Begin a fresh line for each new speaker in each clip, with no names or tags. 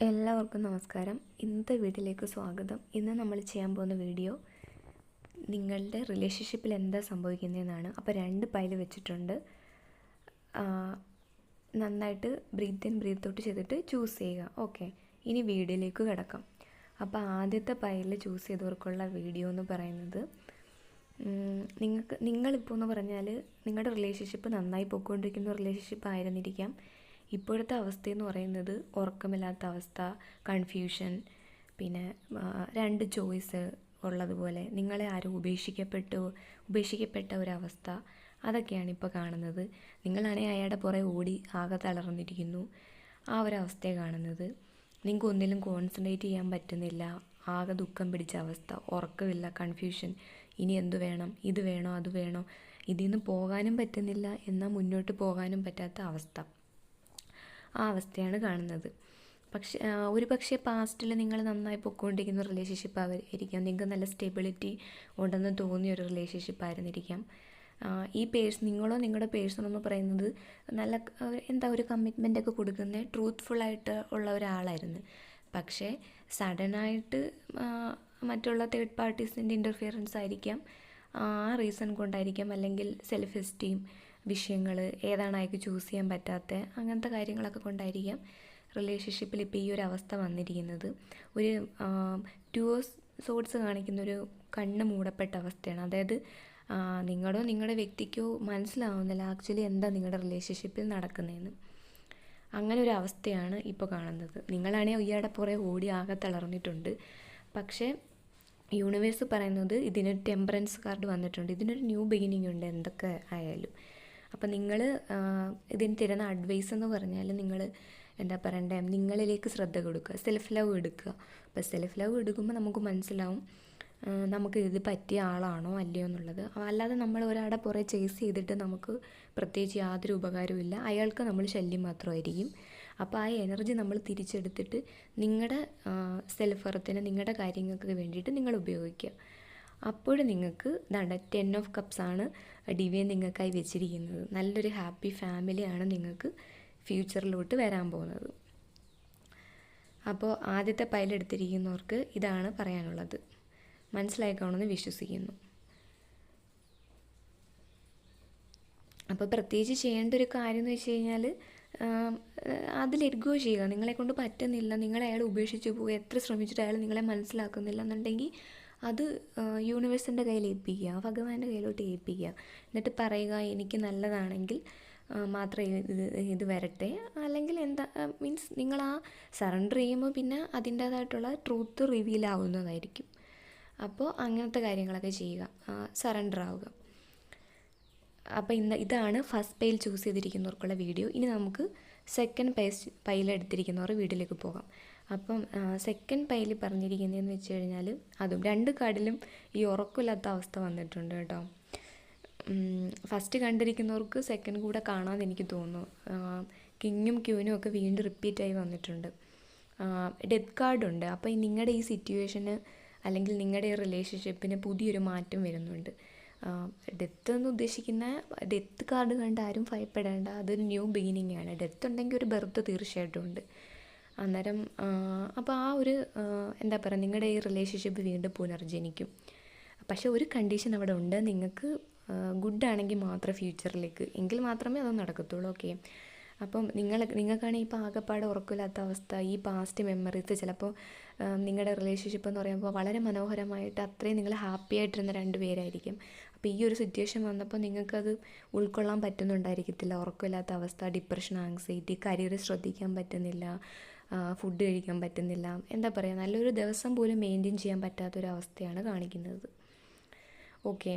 എല്ലാവർക്കും നമസ്കാരം. ഇന്നത്തെ വീഡിയോയിലേക്ക് സ്വാഗതം. ഇന്ന് നമ്മൾ ചെയ്യാൻ പോകുന്ന വീഡിയോ നിങ്ങളുടെ റിലേഷൻഷിപ്പിൽ എന്താ സംഭവിക്കുന്നതെന്നാണ്. അപ്പോൾ 2 പൈൽ വെച്ചിട്ടുണ്ട്. നന്നായിട്ട് ബ്രീത്ത് ഇൻ ബ്രീത്ത് ഔട്ട് ചെയ്തിട്ട് ചൂസ് ചെയ്യുക. ഓക്കെ, ഇനി വീഡിയോയിലേക്ക് കിടക്കാം. അപ്പോൾ ആദ്യത്തെ പൈൽ ചൂസ് ചെയ്തവർക്കുള്ള വീഡിയോ എന്ന് പറയുന്നത്, നിങ്ങളിപ്പോൾ എന്ന് പറഞ്ഞാൽ നിങ്ങളുടെ റിലേഷൻഷിപ്പ് നന്നായി പോയിക്കൊണ്ടിരിക്കുന്ന റിലേഷൻഷിപ്പ് ആയിരുന്നിരിക്കാം. ഇപ്പോഴത്തെ അവസ്ഥയെന്ന് പറയുന്നത് ഉറക്കമില്ലാത്ത അവസ്ഥ, കൺഫ്യൂഷൻ, പിന്നെ 2 ചോയ്സ് ഉള്ളതുപോലെ നിങ്ങളെ ആരും ഉപേക്ഷിക്കപ്പെട്ട ഒരവസ്ഥ, അതൊക്കെയാണ് ഇപ്പോൾ കാണുന്നത്. നിങ്ങളാണെങ്കിൽ അയാളുടെ പുറകെ ഓടി ആകെ തളർന്നിരിക്കുന്നു. ആ ഒരവസ്ഥയെ കാണുന്നത്. നിങ്ങൾക്ക് ഒന്നിലും കോൺസെൻട്രേറ്റ് ചെയ്യാൻ പറ്റുന്നില്ല. ആകെ ദുഃഖം പിടിച്ച അവസ്ഥ, ഉറക്കമില്ല, കൺഫ്യൂഷൻ. ഇനി എന്തു വേണം, ഇത് വേണോ അത് വേണോ, ഇതിൽ നിന്ന് പോകാനും പറ്റുന്നില്ല, എന്നാൽ മുന്നോട്ട് പോകാനും പറ്റാത്ത അവസ്ഥ. ആ അവസ്ഥയാണ് കാണുന്നത്. ഒരു പക്ഷേ പാസ്റ്റിൽ നിങ്ങൾ നന്നായി പൊയ്ക്കൊണ്ടിരിക്കുന്ന റിലേഷൻഷിപ്പ് ആയിരിക്കാം. നിങ്ങൾക്ക് നല്ല സ്റ്റെബിലിറ്റി ഉണ്ടെന്ന് തോന്നിയ ഒരു റിലേഷൻഷിപ്പ് ആയിരുന്നിരിക്കാം. ഈ നിങ്ങളോ നിങ്ങളുടെ പേഴ്സണോ എന്ന് പറയുന്നത് നല്ല ഒരു കമ്മിറ്റ്മെൻ്റൊക്കെ കൊടുക്കുന്ന ട്രൂത്ത്ഫുള്ളായിട്ട് ഉള്ള ഒരാളായിരുന്നു. പക്ഷേ സഡനായിട്ട് മറ്റുള്ള തേർഡ് പാർട്ടീസിൻ്റെ ഇൻ്റർഫിയറൻസ് ആയിരിക്കാം, ആ റീസൺ കൊണ്ടായിരിക്കാം, അല്ലെങ്കിൽ സെൽഫ് എസ്റ്റീം വിഷയങ്ങൾ, ഏതാണ് അയാൾക്ക് ചൂസ് ചെയ്യാൻ പറ്റാത്ത അങ്ങനത്തെ കാര്യങ്ങളൊക്കെ കൊണ്ടായിരിക്കാം റിലേഷൻഷിപ്പിൽ ഇപ്പോൾ ഈ ഒരു അവസ്ഥ വന്നിരിക്കുന്നത്. ഒരു 2 സോഡ്സ് കാണിക്കുന്നൊരു കണ്ണ് മൂടപ്പെട്ട അവസ്ഥയാണ്. അതായത് നിങ്ങളുടെ വ്യക്തിക്കോ മനസ്സിലാവുന്നില്ല ആക്ച്വലി എന്താ നിങ്ങളുടെ റിലേഷൻഷിപ്പിൽ നടക്കുന്നതെന്ന്. അങ്ങനെ ഒരു അവസ്ഥയാണ് ഇപ്പോൾ കാണുന്നത്. നിങ്ങളാണെങ്കിൽ ഇയാളുടെ പുറകെ ഓടി ആകെ തളർന്നിട്ടുണ്ട്. പക്ഷേ യൂണിവേഴ്സ് പറയുന്നത് ഇതിനൊരു ടെമ്പറൻസ് കാർഡ് വന്നിട്ടുണ്ട്, ഇതിനൊരു ന്യൂ ബിഗിനിങ് ഉണ്ട് എന്തൊക്കെ ആയാലും. അപ്പം നിങ്ങൾ ഇതിന് തരുന്ന അഡ്വൈസ് എന്ന് പറഞ്ഞാൽ, നിങ്ങൾ എന്താ പറയണ്ടേ, നിങ്ങളിലേക്ക് ശ്രദ്ധ കൊടുക്കുക, സെൽഫ് ലവ് എടുക്കുക. അപ്പോൾ സെൽഫ് ലവ് എടുക്കുമ്പോൾ നമുക്ക് മനസ്സിലാവും നമുക്ക് ഇത് പറ്റിയ ആളാണോ അല്ലയോ എന്നുള്ളത്. അല്ലാതെ നമ്മൾ ഒരാളുടെ പുറകെ ചേസ് ചെയ്തിട്ട് നമുക്ക് പ്രത്യേകിച്ച് യാതൊരു ഉപകാരവും ഇല്ല. അയാൾക്ക് നമ്മൾ ശല്യം മാത്രമായിരിക്കും. അപ്പോൾ ആ എനർജി നമ്മൾ തിരിച്ചെടുത്തിട്ട് നിങ്ങളുടെ സെൽഫ് വർത്തിന്, നിങ്ങളുടെ കാര്യങ്ങൾക്ക് വേണ്ടിയിട്ട് നിങ്ങൾ ഉപയോഗിക്കുക. അപ്പോൾ നിങ്ങൾക്ക് 10 ഓഫ് കപ്സ് ആണ് ഡിവൈൻ നിങ്ങൾക്കായി വെച്ചിരിക്കുന്നത്. നല്ലൊരു ഹാപ്പി ഫാമിലിയാണ് നിങ്ങൾക്ക് ഫ്യൂച്ചറിലോട്ട് വരാൻ പോകുന്നത്. അപ്പോൾ ആദ്യത്തെ പൈൽ എടുത്തിരിക്കുന്നവർക്ക് ഇതാണ് പറയാനുള്ളത്. മനസ്സിലായിക്കാണെന്ന് വിശ്വസിക്കുന്നു. അപ്പോൾ പ്രത്യേകിച്ച് ചെയ്യേണ്ട ഒരു കാര്യം എന്ന് വെച്ച് കഴിഞ്ഞാൽ, അത് ലെറ്റ് ഗോ ചെയ്യുക. നിങ്ങളെക്കൊണ്ട് പറ്റുന്നില്ല, നിങ്ങളെ അയാൾ ഉപേക്ഷിച്ച് പോകുക, എത്ര ശ്രമിച്ചിട്ട് അയാൾ നിങ്ങളെ മനസ്സിലാക്കുന്നില്ല എന്നുണ്ടെങ്കിൽ അത് യൂണിവേഴ്സിൻ്റെ കയ്യിൽ ഏൽപ്പിക്കുക, ഭഗവാന്റെ കയ്യിലോട്ട് ഏൽപ്പിക്കുക. എന്നിട്ട് പറയുക, എനിക്ക് നല്ലതാണെങ്കിൽ മാത്രമേ ഇത് വരട്ടെ, അല്ലെങ്കിൽ എന്താ മീൻസ് നിങ്ങൾ ആ സറണ്ടർ ചെയ്യുമ്പോൾ പിന്നെ അതിൻ്റേതായിട്ടുള്ള ട്രൂത്ത് റിവീൽ ആവുന്നതായിരിക്കും. അപ്പോൾ അങ്ങനത്തെ കാര്യങ്ങളൊക്കെ ചെയ്യുക, സറണ്ടർ ആവുക. അപ്പോൾ ഇതാണ് ഫസ്റ്റ് പൈൽ ചൂസ് ചെയ്തിരിക്കുന്നവർക്കുള്ള വീഡിയോ. ഇനി നമുക്ക് സെക്കൻഡ് പൈൽ എടുത്തിരിക്കുന്നവർ വീഡിയോയിലേക്ക് പോകാം. അപ്പം സെക്കൻഡ് പൈൽ പറഞ്ഞിരിക്കുന്നതെന്ന് വെച്ച് കഴിഞ്ഞാൽ, അതും 2 കാർഡിലും ഈ ഉറക്കമില്ലാത്ത അവസ്ഥ വന്നിട്ടുണ്ട് കേട്ടോ. ഫസ്റ്റ് കണ്ടിരിക്കുന്നവർക്ക് സെക്കൻഡ് കൂടെ കാണാമെന്ന് എനിക്ക് തോന്നുന്നു. കിങ്ങും ക്യൂനും ഒക്കെ വീണ്ടും റിപ്പീറ്റായി വന്നിട്ടുണ്ട്. ഡെത്ത് കാർഡുണ്ട്. അപ്പോൾ നിങ്ങളുടെ ഈ സിറ്റുവേഷന് അല്ലെങ്കിൽ നിങ്ങളുടെ ഈ റിലേഷൻഷിപ്പിന് പുതിയൊരു മാറ്റം വരുന്നുണ്ട്. ഡെത്ത് എന്ന് ഉദ്ദേശിക്കുന്ന ഡെത്ത് കാർഡ് കണ്ട് ആരും ഭയപ്പെടേണ്ട, അതൊരു ന്യൂ ബിഗിനിങ് ആണ്. ഡെത്ത് ഉണ്ടെങ്കിൽ ഒരു ബർത്ത് തീർച്ചയായിട്ടും ഉണ്ട്. അന്നേരം അപ്പോൾ ആ ഒരു എന്താ പറയുക, നിങ്ങളുടെ ഈ റിലേഷൻഷിപ്പ് വീണ്ടും പുനർജനിക്കും. പക്ഷേ ഒരു കണ്ടീഷൻ അവിടെ ഉണ്ട്, നിങ്ങൾക്ക് ഗുഡാണെങ്കിൽ മാത്രം ഫ്യൂച്ചറിലേക്ക്, എങ്കിൽ മാത്രമേ അത് നടക്കത്തുള്ളൂ. ഓക്കെ, അപ്പം നിങ്ങൾക്കാണെങ്കിൽ ഇപ്പോൾ ആകെപ്പാടെ ഉറക്കമില്ലാത്ത അവസ്ഥ, ഈ പാസ്റ്റ് മെമ്മറീസ്, ചിലപ്പോൾ നിങ്ങളുടെ റിലേഷൻഷിപ്പ് എന്ന് പറയുമ്പോൾ വളരെ മനോഹരമായിട്ട് അത്രയും നിങ്ങൾ ഹാപ്പി ആയിട്ടിരുന്ന 2 പേരായിരിക്കും. അപ്പോൾ ഈ ഒരു സിറ്റുവേഷൻ വന്നപ്പോൾ നിങ്ങൾക്കത് ഉൾക്കൊള്ളാൻ പറ്റുന്നുണ്ടായിരിക്കത്തില്ല. ഉറക്കമില്ലാത്ത അവസ്ഥ, ഡിപ്രഷൻ, ആങ്സൈറ്റി, കരിയർ ശ്രദ്ധിക്കാൻ പറ്റുന്നില്ല, ഫുഡ് കഴിക്കാൻ പറ്റുന്നില്ല, എന്താ പറയുക, നല്ലൊരു ദിവസം പോലും മെയിൻറ്റെയിൻ ചെയ്യാൻ പറ്റാത്തൊരവസ്ഥയാണ് കാണിക്കുന്നത്. ഓക്കെ,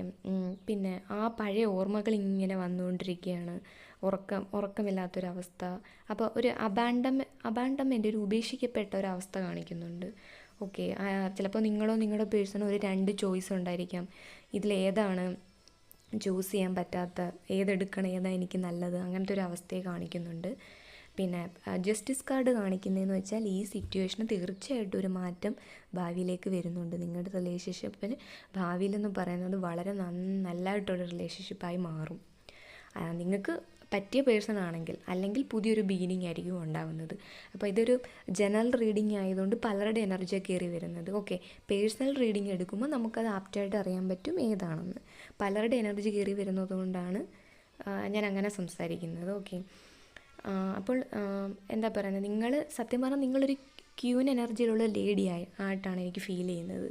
പിന്നെ ആ പഴയ ഓർമ്മകൾ ഇങ്ങനെ വന്നുകൊണ്ടിരിക്കുകയാണ്, ഉറക്കമില്ലാത്തൊരവസ്ഥ. അപ്പോൾ ഒരു അബാൻഡമെൻ്റ്, ഒരു ഉപേക്ഷിക്കപ്പെട്ട ഒരവസ്ഥ കാണിക്കുന്നുണ്ട്. ഓക്കെ, ചിലപ്പോൾ നിങ്ങളോ നിങ്ങളുടെ പേഴ്സണോ ഒരു 2 ചോയ്സ് ഉണ്ടായിരിക്കാം. ഇതിലേതാണ് ചൂസ് ചെയ്യാൻ പറ്റാത്ത, ഏതെടുക്കണം, ഏതാ എനിക്ക് നല്ലത്, അങ്ങനത്തെ ഒരു അവസ്ഥയെ കാണിക്കുന്നുണ്ട്. പിന്നെ ജസ്റ്റിസ് കാർഡ് കാണിക്കുന്നതെന്ന് വെച്ചാൽ, ഈ സിറ്റുവേഷന് തീർച്ചയായിട്ടും ഒരു മാറ്റം ഭാവിയിലേക്ക് വരുന്നുണ്ട്. നിങ്ങളുടെ റിലേഷൻഷിപ്പിന് ഭാവിയിലെന്ന് പറയുന്നത് വളരെ നല്ലതായിട്ടൊരു റിലേഷൻഷിപ്പായി മാറും. നിങ്ങൾക്ക് പറ്റിയ പേഴ്സൺ ആണെങ്കിൽ, അല്ലെങ്കിൽ പുതിയൊരു ബീനിങ് ആയിരിക്കും ഉണ്ടാകുന്നത്. അപ്പോൾ ഇതൊരു ജനറൽ റീഡിങ് ആയതുകൊണ്ട് പലരുടെ എനർജിയാണ് കയറി വരുന്നത്. ഓക്കെ, പേഴ്സണൽ റീഡിങ് എടുക്കുമ്പോൾ നമുക്കത് ആപ്റ്റായിട്ട് അറിയാൻ പറ്റും ഏതാണെന്ന്. പലരുടെ എനർജി കയറി വരുന്നത് കൊണ്ടാണ് ഞാൻ അങ്ങനെ സംസാരിക്കുന്നത്. ഓക്കെ, അപ്പോൾ എന്താ പറയുന്നത്, നിങ്ങൾ സത്യം പറഞ്ഞാൽ നിങ്ങളൊരു ക്യൂൻ എനർജിയിലുള്ള ലേഡി ആയിട്ടാണ് എനിക്ക് ഫീൽ ചെയ്യുന്നത്.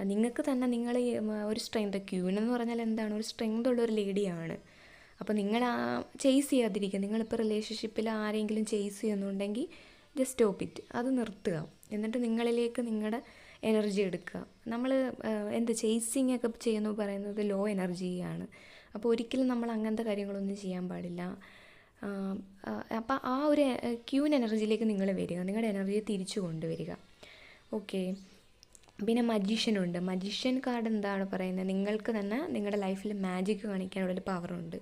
നിങ്ങൾക്ക് തന്നെ നിങ്ങൾ ഒരു സ്ട്രെങ്ത്, ക്യൂൻ എന്ന് പറഞ്ഞാൽ എന്താണ്, ഒരു സ്ട്രെങ്ത് ഉള്ളൊരു ലേഡിയാണ്. അപ്പോൾ നിങ്ങൾ ചേസ് ചെയ്യാതിരിക്കുക. നിങ്ങളിപ്പോൾ റിലേഷൻഷിപ്പിൽ ആരെങ്കിലും ചേസ് ചെയ്യുന്നുണ്ടെങ്കിൽ ജസ്റ്റ് സ്റ്റോപ്പ് ഇറ്റ്, അത് നിർത്തുക. എന്നിട്ട് നിങ്ങളിലേക്ക് നിങ്ങളുടെ എനർജി എടുക്കുക. നമ്മൾ ചേസിങ് ഒക്കെ ചെയ്യുന്നു പറയുന്നത് ലോ എനർജിയാണ്. അപ്പോൾ ഒരിക്കലും നമ്മൾ അങ്ങനത്തെ കാര്യങ്ങളൊന്നും ചെയ്യാൻ പാടില്ല. അപ്പോൾ ആ ഒരു ക്യൂൻ എനർജിയിലേക്ക് നിങ്ങൾ വരിക, നിങ്ങളുടെ എനർജിയെ തിരിച്ചു കൊണ്ടുവരിക. ഓക്കെ, പിന്നെ മജീഷ്യനുണ്ട്. മജീഷ്യൻ കാർഡ് എന്താണ് പറയുന്നത്, നിങ്ങൾക്ക് തന്നെ നിങ്ങളുടെ ലൈഫിൽ മാജിക് കാണിക്കാനുള്ളൊരു പവറുണ്ട്.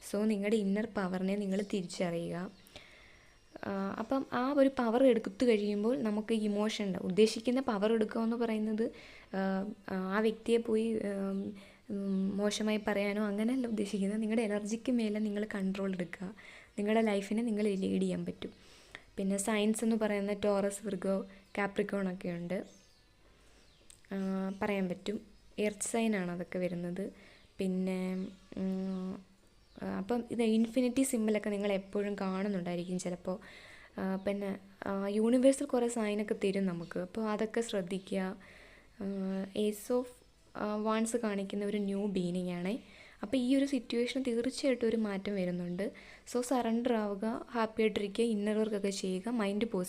സോ നിങ്ങളുടെ ഇന്നർ പവറിനെ നിങ്ങൾ തിരിച്ചറിയുക. അപ്പം ആ ഒരു പവർ എടുത്തു കഴിയുമ്പോൾ നമുക്ക് ഇമോഷൻ ഉണ്ടാവും. ഉദ്ദേശിക്കുന്ന പവർ എടുക്കുക എന്ന് പറയുന്നത് ആ വ്യക്തിയെ പോയി മോശമായി പറയാനോ അങ്ങനെയല്ല ഉദ്ദേശിക്കുന്നത്. നിങ്ങളുടെ എനർജിക്ക് മേലെ നിങ്ങൾ കൺട്രോൾ എടുക്കുക, നിങ്ങളുടെ ലൈഫിനെ നിങ്ങൾ ലീഡ് ചെയ്യാൻ പറ്റും. പിന്നെ സയൻസ് എന്ന് പറയുന്ന ടോറസ്, വിർഗോ, കാപ്രിക്കോൺ ഒക്കെ ഉണ്ട്, പറയാൻ പറ്റും. എർത്ത് സൈനാണ് അതൊക്കെ വരുന്നത്. പിന്നെ അപ്പം ഇത് ഇൻഫിനിറ്റി സിമ്പിളൊക്കെ നിങ്ങൾ എപ്പോഴും കാണുന്നുണ്ടായിരിക്കും ചിലപ്പോൾ. പിന്നെ യൂണിവേഴ്സിൽ കുറേ സൈനൊക്കെ തരും നമുക്ക്, അപ്പോൾ അതൊക്കെ ശ്രദ്ധിക്കുക. ഏസ് ഓഫ് വാൺസ് കാണിക്കുന്ന ഒരു ന്യൂ ബീനിങ് ആണേ. അപ്പോൾ ഈ ഒരു സിറ്റുവേഷൻ തീർച്ചയായിട്ടും ഒരു മാറ്റം വരുന്നുണ്ട്. സോ സറണ്ടർ ആവുക, ഹാപ്പി ആയിട്ടിരിക്കുക, ഇന്നർ വർക്കൊക്കെ ചെയ്യുക, മൈൻഡ് പോസിറ്റീവ്